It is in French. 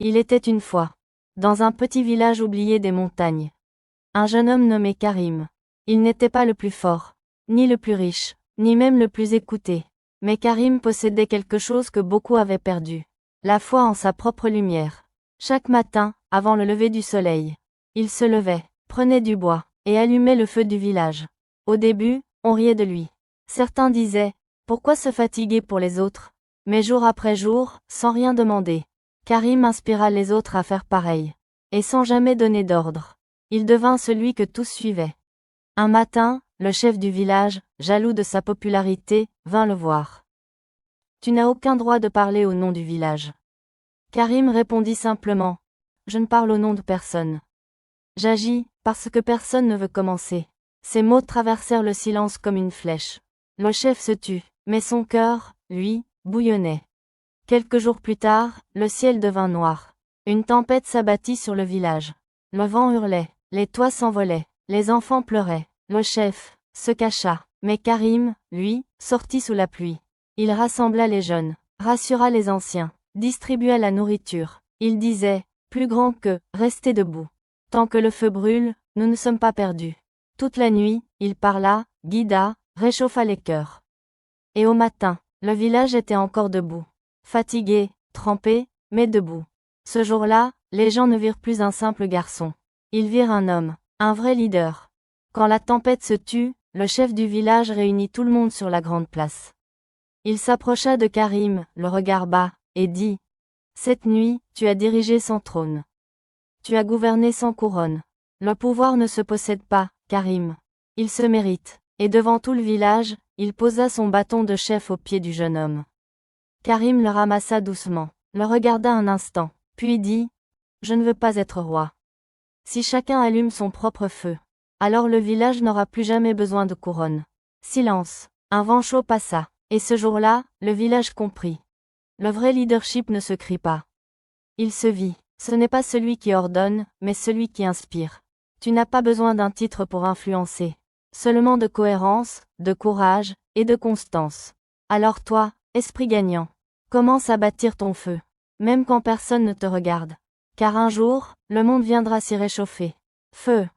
Il était une fois, dans un petit village oublié des montagnes, un jeune homme nommé Karim. Il n'était pas le plus fort, ni le plus riche, ni même le plus écouté. Mais Karim possédait quelque chose que beaucoup avaient perdu. La foi en sa propre lumière. Chaque matin, avant le lever du soleil, il se levait, prenait du bois, et allumait le feu du village. Au début, on riait de lui. Certains disaient, pourquoi se fatiguer pour les autres? Mais jour après jour, sans rien demander, Karim inspira les autres à faire pareil. Et sans jamais donner d'ordre, il devint celui que tous suivaient. Un matin, le chef du village, jaloux de sa popularité, vint le voir. Tu n'as aucun droit de parler au nom du village. Karim répondit simplement. Je ne parle au nom de personne. J'agis, parce que personne ne veut commencer. Ces mots traversèrent le silence comme une flèche. Le chef se tut, mais son cœur, lui, bouillonnait. Quelques jours plus tard, le ciel devint noir. Une tempête s'abattit sur le village. Le vent hurlait, les toits s'envolaient, les enfants pleuraient. Le chef se cacha, mais Karim, lui, sortit sous la pluie. Il rassembla les jeunes, rassura les anciens, distribua la nourriture. Il disait, plus grand que, restez debout. Tant que le feu brûle, nous ne sommes pas perdus. Toute la nuit, il parla, guida, réchauffa les cœurs. Et au matin, le village était encore debout. Fatigué, trempé, mais debout. Ce jour-là, les gens ne virent plus un simple garçon. Ils virent un homme, un vrai leader. Quand la tempête se tut, le chef du village réunit tout le monde sur la grande place. Il s'approcha de Karim, le regard bas, et dit, « Cette nuit, tu as dirigé sans trône. Tu as gouverné sans couronne. Le pouvoir ne se possède pas, Karim. Il se mérite. » Et devant tout le village, il posa son bâton de chef aux pieds du jeune homme. Karim le ramassa doucement, le regarda un instant, puis dit, « Je ne veux pas être roi. Si chacun allume son propre feu, alors le village n'aura plus jamais besoin de couronne. » Silence. Un vent chaud passa, et ce jour-là, le village comprit. Le vrai leadership ne se crie pas. Il se vit. Ce n'est pas celui qui ordonne, mais celui qui inspire. Tu n'as pas besoin d'un titre pour influencer. Seulement de cohérence, de courage, et de constance. Alors toi, esprit gagnant, commence à bâtir ton feu, même quand personne ne te regarde. Car un jour, le monde viendra s'y réchauffer. Feu.